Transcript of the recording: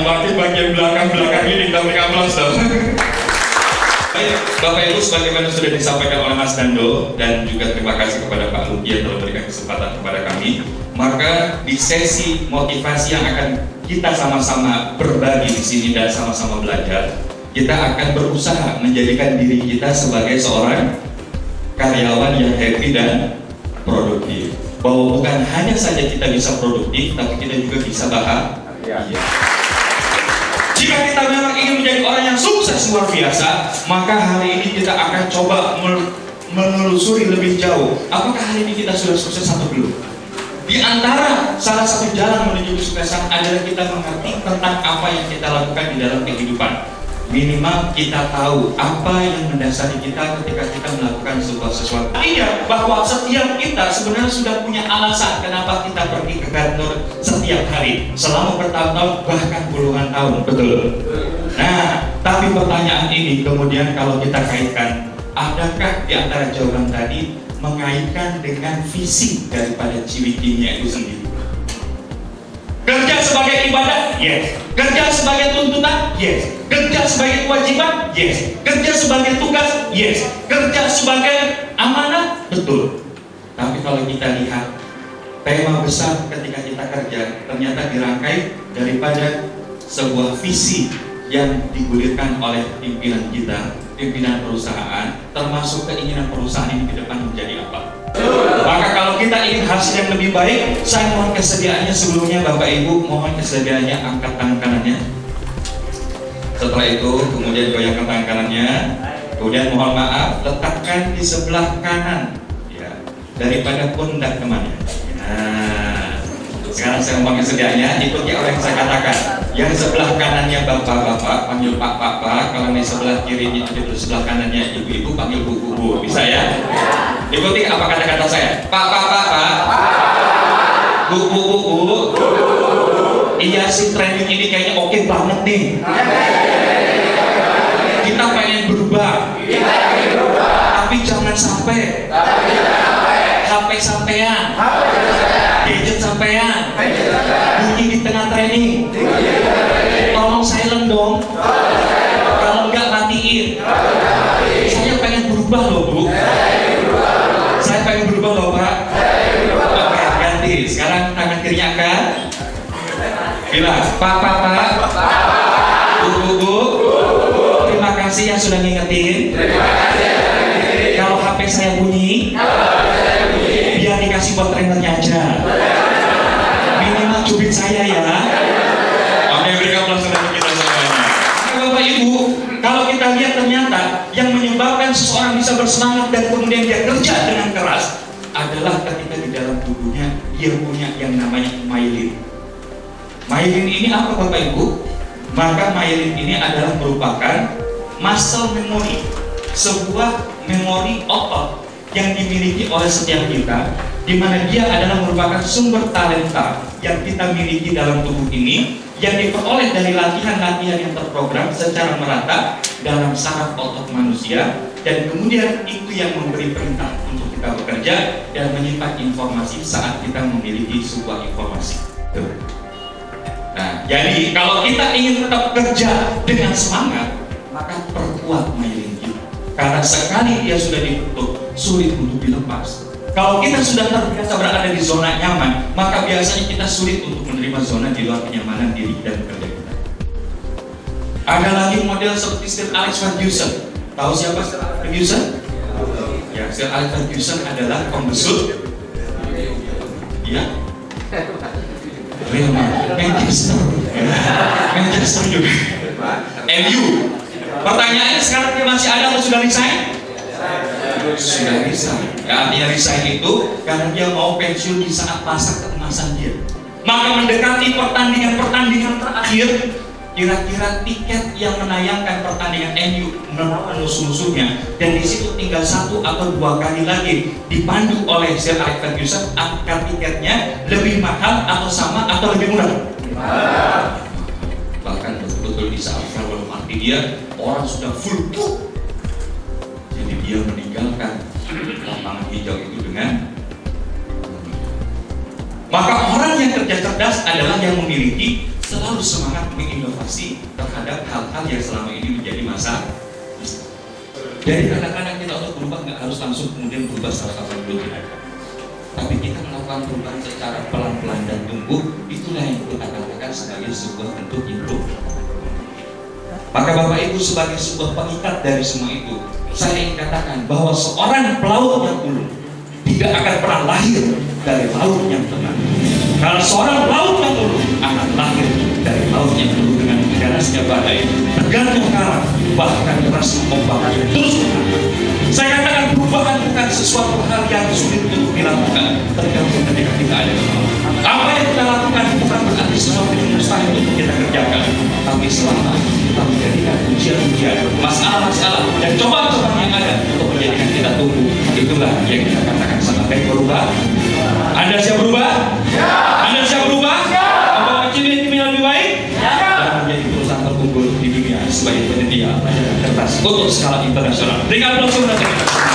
berarti bagian belakang ini kita beri aplaus dong. Baik, Bapak Ibu, sebagaimana sudah disampaikan oleh Mas Dando dan juga terima kasih kepada Pak Luki yang telah memberikan kesempatan kepada kami. Maka di sesi motivasi yang akan kita sama-sama berbagi di sini dan sama-sama belajar, kita akan berusaha menjadikan diri kita sebagai seorang karyawan yang happy dan produktif. Bahwa bukan hanya saja kita bisa produktif, tapi kita juga bisa bahagia. Jika kita memang ingin menjadi orang yang sukses luar biasa, maka hari ini kita akan coba menelusuri lebih jauh. Apakah hari ini kita sudah sukses atau belum? Di antara salah satu jalan menuju kesuksesan adalah kita mengerti tentang apa yang kita lakukan di dalam kehidupan. Minimal kita tahu apa yang mendasari kita ketika kita melakukan sebuah sesuatu. Artinya bahwa setiap kita sebenarnya sudah punya alasan kenapa kita pergi ke kantor setiap hari selama bertahun-tahun bahkan puluhan tahun, betul? Nah, tapi pertanyaan ini kemudian kalau kita kaitkan, adakah di antara jawaban tadi mengaitkan dengan visi daripada Ciwidey itu sendiri? Kerja sebagai ibadah, yes. Kerja sebagai tuntutan, yes. Kerja sebagai kewajiban, yes. Kerja sebagai tugas, yes. Kerja sebagai amanah, betul. Tapi kalau kita lihat tema besar ketika kita kerja ternyata dirangkai daripada sebuah visi yang digulirkan oleh pimpinan kita, pimpinan perusahaan, termasuk keinginan perusahaan ini ke depan menjadi apa. Maka kalau kita ingin hasil yang lebih baik, saya mohon kesediaannya sebelumnya Bapak Ibu, mohon kesediaannya angkat tangan kanannya. Setelah itu kemudian goyangkan tangan kanannya. Kemudian mohon maaf, letakkan di sebelah kanan ya, daripada pundak temannya. Nah, sekarang saya mohon kesediaannya, ikuti apa yang saya katakan. Yang sebelah kanannya bapak-bapak panggil pak-pak, kalau yang sebelah kirinya di sebelah kanannya ibu-ibu panggil bu-bu. Bisa ya? Ikuti apa kata-kata saya. Pak. Bu. Iya sih, training ini kayaknya oke banget nih. Kita pengen berubah. Tapi jangan sampai HP sampean, gadget sampean bunyi di tengah training. Tolong silent dong. Kalau enggak matiin. Saya pengen berubah loh Bu. Saya pengen berubah loh Pak. Oke, ganti. Sekarang tangan kirinya angkat. Bilang, Pak. Bu. Terima kasih yang sudah ngingetin. Kalau HP saya bunyi, biar dikasih buat trainernya aja. Minimal cubit saya ya. Oke, berikan aplaus untuk kita semuanya. Bapak Ibu, kalau kita lihat ternyata yang menyebabkan seseorang bisa bersemangat dan kemudian dia kerja dengan keras adalah ketika di dalam tubuhnya dia punya yang namanya myelin. Myelin ini apa Bapak Ibu? Maka myelin ini adalah merupakan muscle memory, sebuah memori otot yang dimiliki oleh setiap kita, di mana dia adalah merupakan sumber talenta yang kita miliki dalam tubuh ini, yang diperoleh dari latihan-latihan yang terprogram secara merata dalam saraf otot manusia, dan kemudian itu yang memberi perintah untuk kita bekerja dan menyimpan informasi saat kita memiliki sebuah informasi. Nah, jadi kalau kita ingin tetap kerja dengan semangat, maka perkuat myelin kita. Karena sekali dia sudah dibentuk, sulit untuk dilepas. Kalau kita sudah terbiasa berada di zona nyaman, maka biasanya kita sulit untuk menerima zona di luar kenyamanan diri dan kerja kita. Ada lagi model seperti Sir Alex Ferguson. Tahu siapa Sir Alex Ferguson? Ya, Sir Alex Ferguson adalah pembesut. Ya. Real Manchester juga. MU. Pertanyaannya sekarang dia masih ada atau sudah resign? Sudah resign. Ya, artinya resign itu karena dia mau pensiun di saat masa keemasan dia. Maka mendekati pertandingan terakhir, kira-kira tiket yang menayangkan pertandingan MU melawan musuh-musuhnya, dan di situ tinggal 1 atau 2 kali lagi dipandu oleh Sir Alex Ferguson, agar tiketnya lebih mahal atau sama atau lebih murah. Bahkan betul-betul di saat kalau mati dia, orang sudah full book. Jadi dia meninggalkan lapangan hijau itu dengan. Maka orang yang kerja cerdas adalah yang memiliki selalu selalu semangat menginovasi terhadap hal-hal yang selama ini menjadi masa. Jadi kadang-kadang kita untuk berubah nggak harus langsung kemudian berubah 180 derajat. Tapi kita melakukan perubahan secara pelan-pelan dan tumbuh, itulah yang kita katakan sebagai sebuah bentuk hidup. Maka Bapak Ibu sebagai sebuah pengikat dari semua itu, saya ingin katakan bahwa seorang pelaut yang ulung tidak akan pernah lahir dari laut yang tenang. Karena seorang pelaut yang ulung akan lahir dari laut yang penuh dengan derasnya badai, tergantung arah, bahkan deras ombak terus menghantam. Saya katakan perubahan bukan sesuatu hal yang sulit untuk dilakukan, tergantung ketika kita ada di bawah. Apa yang kita lakukan bukan berarti sesuatu yang mustahil untuk kita kerjakan, tapi selama kita menjadikan ujian-ujian, masalah-masalah dan cobaan-cobaan yang ada untuk menjadikan kita tumbuh, itulah yang kita katakan sebagai berubah. Anda siap berubah? Ya. Anda siap berubah? Ya. Membawa ciri-ciri yang lebih baik? Ya. Dan menjadi perusahaan terunggul di dunia sebagai penyedia pelajaran kertas untuk skala internasional. Berikan aplaus untuk kita.